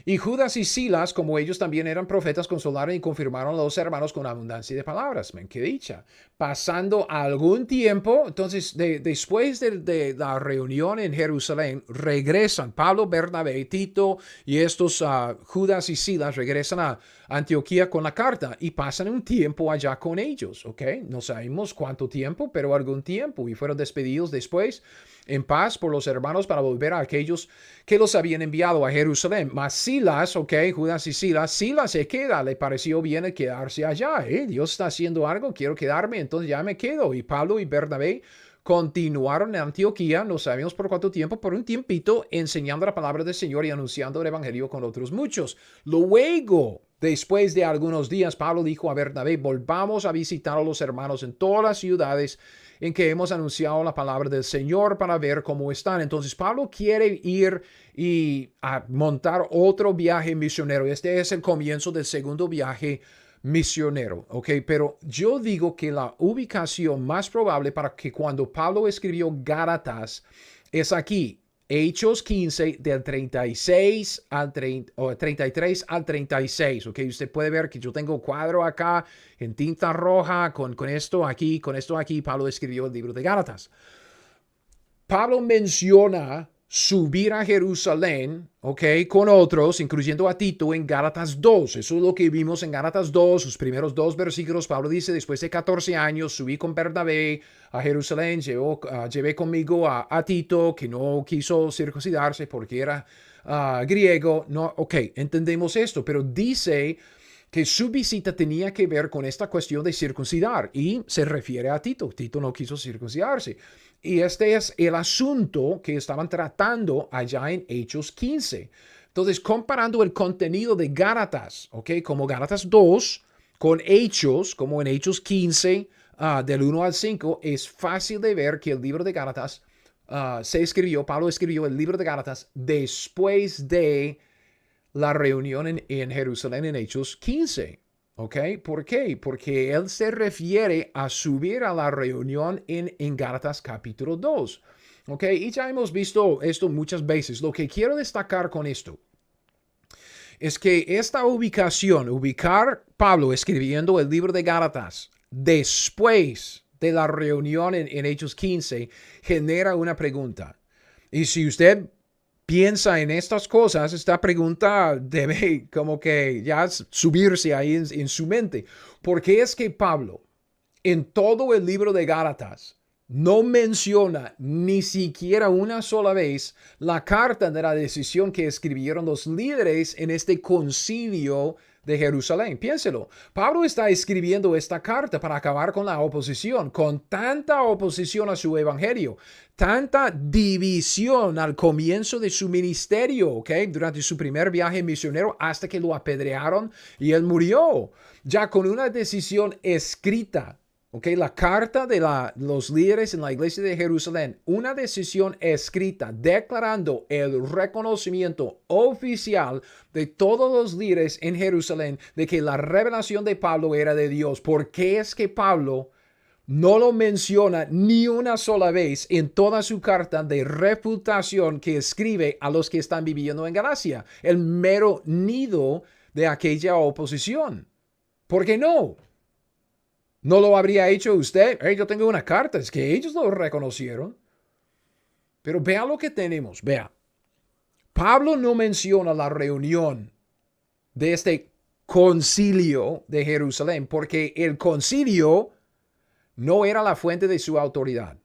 Y Judas y Silas, como ellos también eran profetas, consolaron y confirmaron a los hermanos con abundancia de palabras. Men, qué dicha. Pasando algún tiempo, entonces, después de la reunión en Jerusalén, regresan Pablo, Bernabé, Tito y estos Judas y Silas regresan a Antioquía con la carta y pasan un tiempo allá con ellos, ¿ok? No sabemos cuánto tiempo, pero algún tiempo, y fueron despedidos después en paz por los hermanos para volver a aquellos que los habían enviado a Jerusalén. Mas Silas, ok, Judas y Silas se queda, le pareció bien el quedarse allá, Dios está haciendo algo, quiero quedarme, entonces ya me quedo. Y Pablo y Bernabé continuaron en Antioquía, no sabemos por cuánto tiempo, por un tiempito, enseñando la palabra del Señor y anunciando el evangelio con otros muchos. Luego, después de algunos días, Pablo dijo a Bernabé, volvamos a visitar a los hermanos en todas las ciudades en que hemos anunciado la palabra del Señor para ver cómo están. Entonces Pablo quiere ir y a montar otro viaje misionero. Este es el comienzo del segundo viaje misionero, ¿ok? Pero yo digo que la ubicación más probable para que cuando Pablo escribió Gálatas es aquí, Hechos 15 del 36 al 30, o 33 al 36, ¿ok? Usted puede ver que yo tengo cuadro acá en tinta roja con esto aquí, Pablo escribió el libro de Gálatas. Pablo menciona subir a Jerusalén, ¿ok? Con otros, incluyendo a Tito, en Gálatas 2. Eso es lo que vimos en Gálatas 2, sus primeros dos versículos. Pablo dice, después de 14 años, subí con Bernabé a Jerusalén, llevé conmigo a Tito, que no quiso circuncidarse porque era griego. No, ok, entendemos esto, pero dice que su visita tenía que ver con esta cuestión de circuncidar y se refiere a Tito. Tito no quiso circuncidarse. Y este es el asunto que estaban tratando allá en Hechos 15. Entonces, comparando el contenido de Gálatas, ¿ok? Como Gálatas 2, con Hechos, como en Hechos 15, del 1 al 5, es fácil de ver que el libro de Gálatas Pablo escribió el libro de Gálatas después de la reunión en Jerusalén en Hechos 15. ¿Ok? ¿Por qué? Porque él se refiere a subir a la reunión en Gálatas capítulo 2. ¿Ok? Y ya hemos visto esto muchas veces. Lo que quiero destacar con esto es que esta ubicar Pablo escribiendo el libro de Gálatas después de la reunión en Hechos 15 genera una pregunta. Y si usted piensa en estas cosas, esta pregunta debe como que ya subirse ahí en su mente. ¿Por qué es que Pablo en todo el libro de Gálatas no menciona ni siquiera una sola vez la carta de la decisión que escribieron los líderes en este concilio de Jerusalén? Piénselo. Pablo está escribiendo esta carta para acabar con la oposición, con tanta oposición a su evangelio, tanta división al comienzo de su ministerio, ¿ok? Durante su primer viaje misionero hasta que lo apedrearon y él murió, ya con una decisión escrita. Okay, la carta de los líderes en la iglesia de Jerusalén, una decisión escrita declarando el reconocimiento oficial de todos los líderes en Jerusalén de que la revelación de Pablo era de Dios. ¿Por qué es que Pablo no lo menciona ni una sola vez en toda su carta de refutación que escribe a los que están viviendo en Galacia? El mero nido de aquella oposición. ¿Por qué no? ¿No lo habría hecho usted? Yo tengo una carta, es que ellos lo reconocieron. Pero vea lo que tenemos, vea. Pablo no menciona la reunión de este concilio de Jerusalén porque el concilio no era la fuente de su autoridad.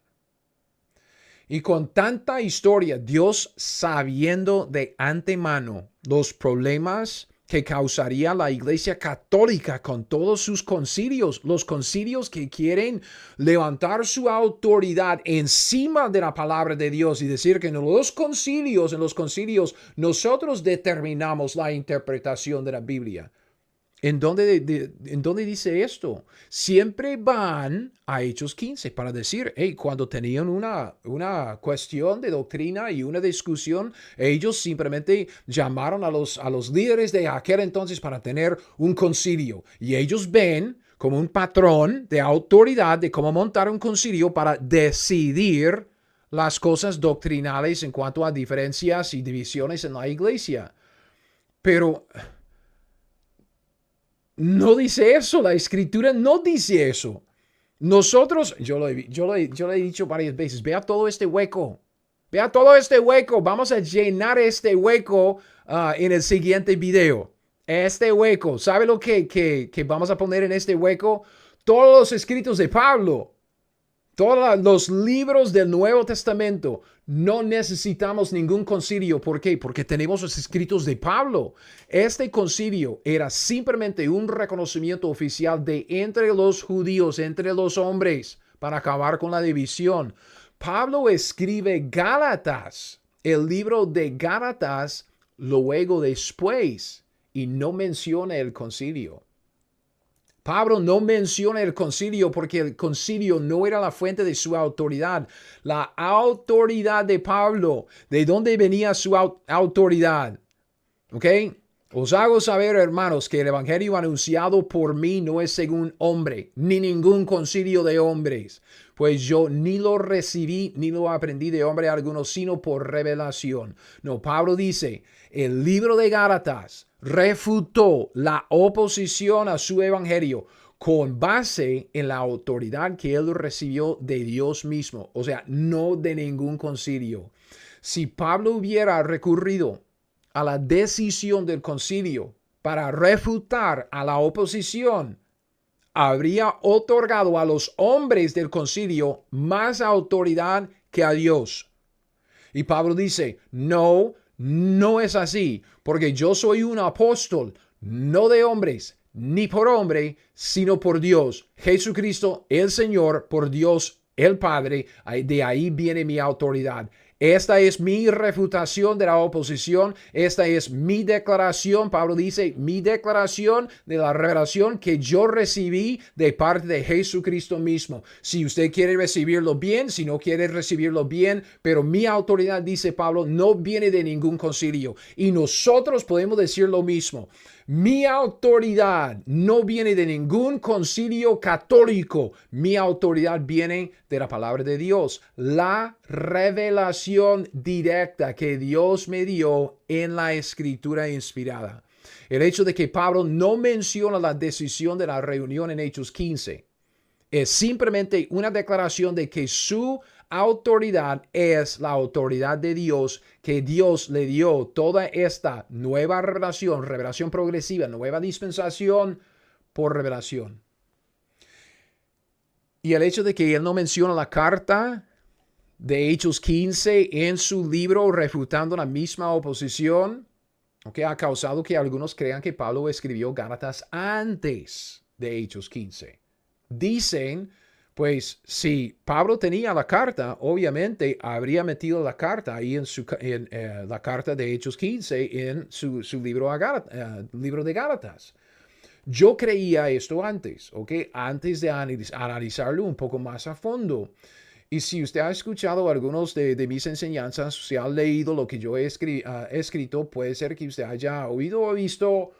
Y con tanta historia, Dios sabiendo de antemano los problemas que causaría la Iglesia Católica con todos sus concilios, los concilios que quieren levantar su autoridad encima de la palabra de Dios y decir que en los concilios nosotros determinamos la interpretación de la Biblia. ¿En dónde dice esto? Siempre van a Hechos 15 para decir, hey, cuando tenían una cuestión de doctrina y una discusión, ellos simplemente llamaron a los líderes de aquel entonces para tener un concilio. Y ellos ven como un patrón de autoridad de cómo montar un concilio para decidir las cosas doctrinales en cuanto a diferencias y divisiones en la iglesia. Pero no dice eso, la escritura no dice eso. Nosotros, yo le he dicho varias veces, vea todo este hueco, vamos a llenar este hueco en el siguiente video. Este hueco, ¿sabe lo que vamos a poner en este hueco? Todos los escritos de Pablo. Todos los libros del Nuevo Testamento. No necesitamos ningún concilio. ¿Por qué? Porque tenemos los escritos de Pablo. Este concilio era simplemente un reconocimiento oficial de entre los judíos, entre los hombres, para acabar con la división. Pablo escribe Gálatas, el libro de Gálatas, luego después, y no menciona el concilio. Pablo no menciona el concilio porque el concilio no era la fuente de su autoridad. La autoridad de Pablo, ¿de dónde venía su autoridad? ¿Ok? Os hago saber, hermanos, que el evangelio anunciado por mí no es según hombre, ni ningún concilio de hombres. Pues yo ni lo recibí, ni lo aprendí de hombre alguno, sino por revelación. No, Pablo dice, el libro de Gálatas refutó la oposición a su evangelio con base en la autoridad que él recibió de Dios mismo. O sea, no de ningún concilio. Si Pablo hubiera recurrido a la decisión del concilio para refutar a la oposición, habría otorgado a los hombres del concilio más autoridad que a Dios. Y Pablo dice, no es así, porque yo soy un apóstol, no de hombres, ni por hombre, sino por Dios. Jesucristo, el Señor, por Dios, el Padre, de ahí viene mi autoridad. Esta es mi refutación de la oposición. Esta es mi declaración. Pablo dice, mi declaración de la revelación que yo recibí de parte de Jesucristo mismo. Si usted quiere recibirlo bien, si no quiere recibirlo bien, pero mi autoridad, dice Pablo, no viene de ningún concilio. Y nosotros podemos decir lo mismo. Mi autoridad no viene de ningún concilio católico. Mi autoridad viene de la palabra de Dios. La revelación directa que Dios me dio en la escritura inspirada. El hecho de que Pablo no menciona la decisión de la reunión en Hechos 15 es simplemente una declaración de que su autoridad es la autoridad de Dios, que Dios le dio toda esta nueva revelación progresiva, nueva dispensación por revelación. Y el hecho de que él no menciona la carta de Hechos 15 en su libro refutando la misma oposición, ha causado que algunos crean que Pablo escribió Gálatas antes de Hechos 15. Dicen, pues si Pablo tenía la carta, obviamente habría metido la carta ahí en la carta de Hechos 15 en su libro, libro de Gálatas. Yo creía esto antes, antes de analizarlo un poco más a fondo. Y si usted ha escuchado algunos de mis enseñanzas, si ha leído lo que yo he escrito, puede ser que usted haya oído o visto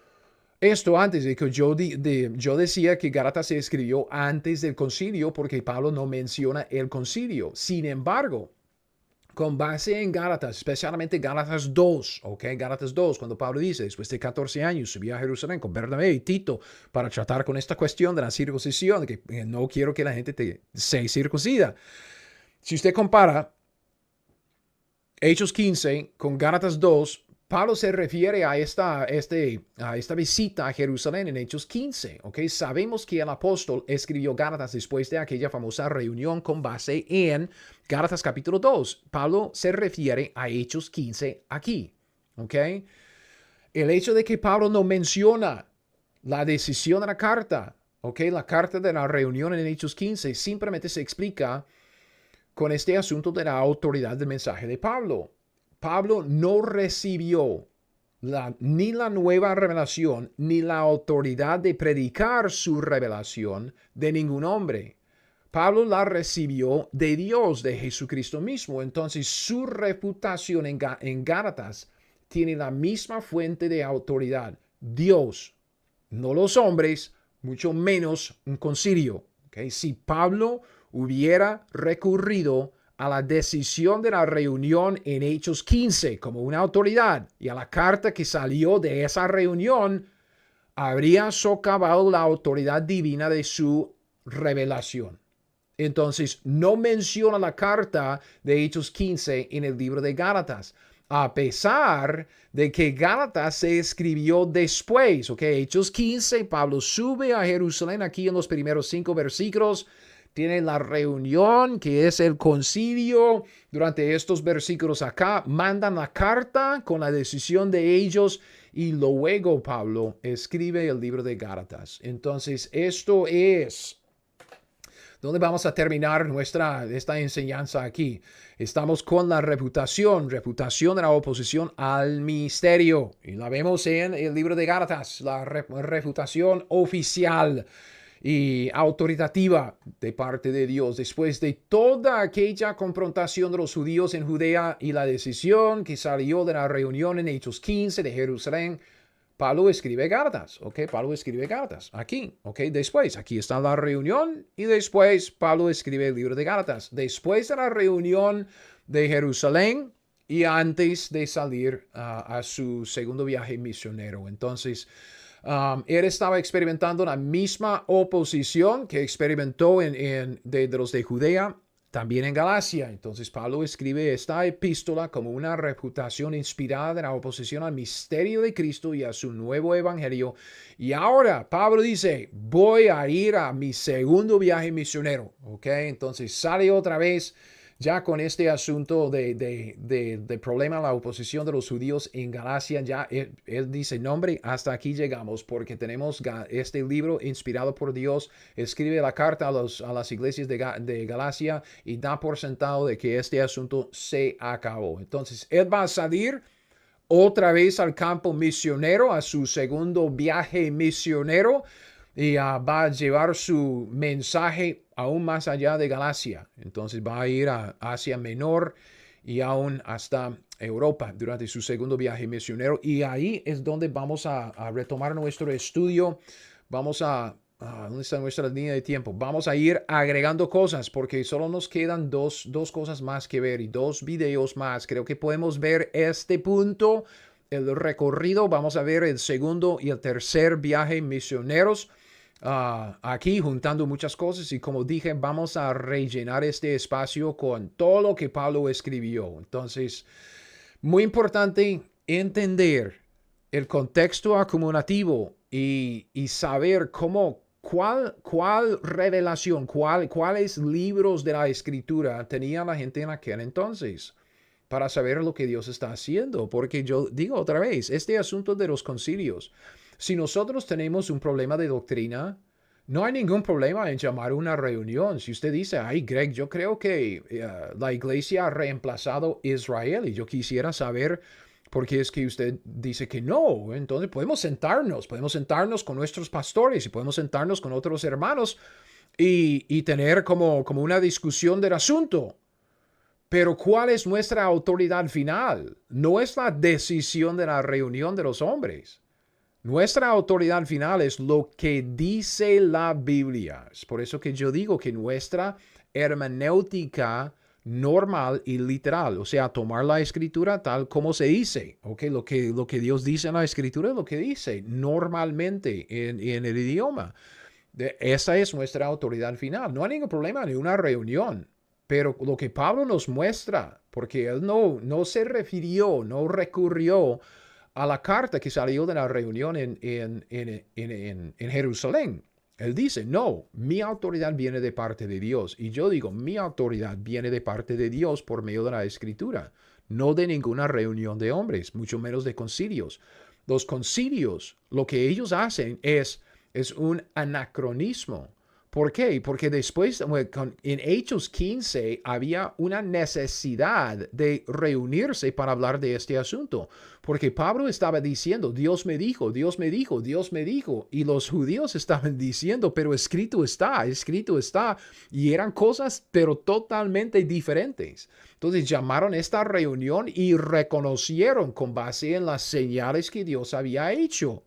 esto antes de que yo decía que Gálatas se escribió antes del concilio porque Pablo no menciona el concilio. Sin embargo, con base en Gálatas, especialmente Gálatas 2, Gálatas 2, cuando Pablo dice, después de 14 años subí a Jerusalén con Bernabé y Tito para tratar con esta cuestión de la circuncisión, que no quiero que la gente se circuncida. Si usted compara Hechos 15 con Gálatas 2, Pablo se refiere a esta visita a Jerusalén en Hechos 15. Sabemos que el apóstol escribió Gálatas después de aquella famosa reunión con base en Gálatas capítulo 2. Pablo se refiere a Hechos 15 aquí. el hecho de que Pablo no menciona la decisión de la carta, ¿ok? La carta de la reunión en Hechos 15 simplemente se explica con este asunto de la autoridad del mensaje de Pablo. Pablo no recibió ni la nueva revelación, ni la autoridad de predicar su revelación de ningún hombre. Pablo la recibió de Dios, de Jesucristo mismo. Entonces su reputación en Gálatas tiene la misma fuente de autoridad. Dios, no los hombres, mucho menos un concilio. ¿Okay? Si Pablo hubiera recurrido a la decisión de la reunión en Hechos 15 como una autoridad y a la carta que salió de esa reunión, habría socavado la autoridad divina de su revelación. Entonces, no menciona la carta de Hechos 15 en el libro de Gálatas, a pesar de que Gálatas se escribió después. ¿Ok? Hechos 15, Pablo sube a Jerusalén aquí en los primeros 5 versículos. Tiene la reunión que es el concilio. Durante estos versículos acá, mandan la carta con la decisión de ellos y luego Pablo escribe el libro de Gálatas. Entonces, esto es donde vamos a terminar esta enseñanza aquí. Estamos con la reputación de la oposición al misterio. Y la vemos en el libro de Gálatas, la reputación oficial y autoritativa de parte de Dios. Después de toda aquella confrontación de los judíos en Judea y la decisión que salió de la reunión en Hechos 15 de Jerusalén, Pablo escribe Gálatas, ¿ok? Pablo escribe Gálatas aquí, ¿ok? Después, aquí está la reunión y después Pablo escribe el libro de Gálatas. Después de la reunión de Jerusalén y antes de salir a su segundo viaje misionero. Entonces, él estaba experimentando la misma oposición que experimentó de los de Judea, también en Galacia. Entonces Pablo escribe esta epístola como una reputación inspirada de la oposición al misterio de Cristo y a su nuevo evangelio. Y ahora Pablo dice, voy a ir a mi segundo viaje misionero. ¿Ok? Entonces sale otra vez ya con este asunto de problema, la oposición de los judíos en Galacia. Ya él dice, no hombre, hasta aquí llegamos porque tenemos este libro inspirado por Dios. Escribe la carta a las iglesias de Galacia y da por sentado de que este asunto se acabó. Entonces, él va a salir otra vez al campo misionero, a su segundo viaje misionero, y va a llevar su mensaje aún más allá de Galacia. Entonces va a ir a Asia Menor y aún hasta Europa durante su segundo viaje misionero. Y ahí es donde vamos a retomar nuestro estudio. Vamos ¿dónde está nuestra línea de tiempo? Vamos a ir agregando cosas porque solo nos quedan dos cosas más que ver y 2 videos más. Creo que podemos ver este punto, el recorrido. Vamos a ver el segundo y el tercer viaje misioneros. Aquí juntando muchas cosas y como dije, vamos a rellenar este espacio con todo lo que Pablo escribió. Entonces, muy importante entender el contexto acumulativo y saber cuál revelación, cuáles libros de la escritura tenía la gente en aquel entonces para saber lo que Dios está haciendo. Porque yo digo otra vez, este asunto de los concilios, si nosotros tenemos un problema de doctrina, no hay ningún problema en llamar una reunión. Si usted dice, ay, Greg, yo creo que la iglesia ha reemplazado a Israel y yo quisiera saber por qué es que usted dice que no. Entonces podemos sentarnos con nuestros pastores y podemos sentarnos con otros hermanos y tener como una discusión del asunto. Pero ¿cuál es nuestra autoridad final? No es la decisión de la reunión de los hombres. Nuestra autoridad final es lo que dice la Biblia. Es por eso que yo digo que nuestra hermenéutica normal y literal, o sea, tomar la escritura tal como se dice, ¿ok? Lo que Dios dice en la escritura es lo que dice normalmente en el idioma. Esa es nuestra autoridad final. No hay ningún problema en una reunión. Pero lo que Pablo nos muestra, porque él no se refirió, no recurrió a la carta que salió de la reunión en Jerusalén. Él dice, no, mi autoridad viene de parte de Dios. Y yo digo, mi autoridad viene de parte de Dios por medio de la escritura, no de ninguna reunión de hombres, mucho menos de concilios. Los concilios, lo que ellos hacen es un anacronismo. ¿Por qué? Porque después, en Hechos 15, había una necesidad de reunirse para hablar de este asunto. Porque Pablo estaba diciendo, Dios me dijo, Dios me dijo, Dios me dijo. Y los judíos estaban diciendo, pero escrito está, escrito está. Y eran cosas, pero totalmente diferentes. Entonces llamaron esta reunión y reconocieron con base en las señales que Dios había hecho.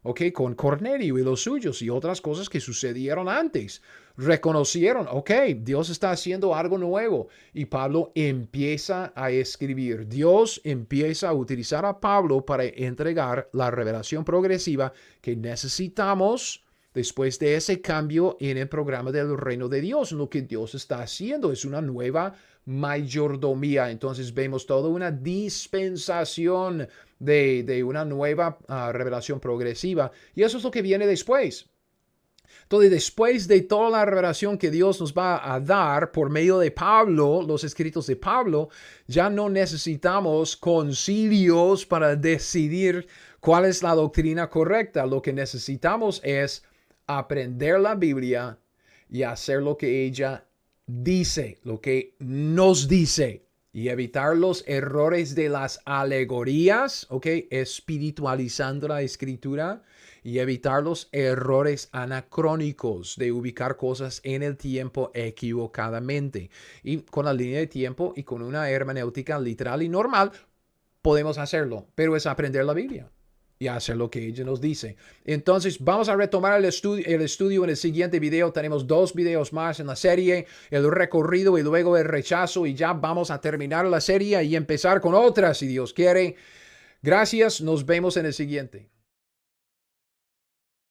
¿Ok? Con Cornelio y los suyos y otras cosas que sucedieron antes. Reconocieron, ok, Dios está haciendo algo nuevo. Y Pablo empieza a escribir. Dios empieza a utilizar a Pablo para entregar la revelación progresiva que necesitamos después de ese cambio en el programa del reino de Dios. Lo que Dios está haciendo es una nueva mayordomía. Entonces vemos toda una dispensación de una nueva revelación progresiva. Y eso es lo que viene después. Entonces, después de toda la revelación que Dios nos va a dar por medio de Pablo, los escritos de Pablo, ya no necesitamos concilios para decidir cuál es la doctrina correcta. Lo que necesitamos es aprender la Biblia y hacer lo que ella dice, lo que nos dice. Y evitar los errores de las alegorías, ¿ok? Espiritualizando la escritura. Y evitar los errores anacrónicos de ubicar cosas en el tiempo equivocadamente. Y con la línea de tiempo y con una hermenéutica literal y normal, podemos hacerlo. Pero es aprender la Biblia y hacer lo que ella nos dice. Entonces vamos a retomar el estudio en el siguiente video. Tenemos 2 videos más en la serie, el recorrido y luego el rechazo, y ya vamos a terminar la serie y empezar con otra si Dios quiere. Gracias, nos vemos en el siguiente.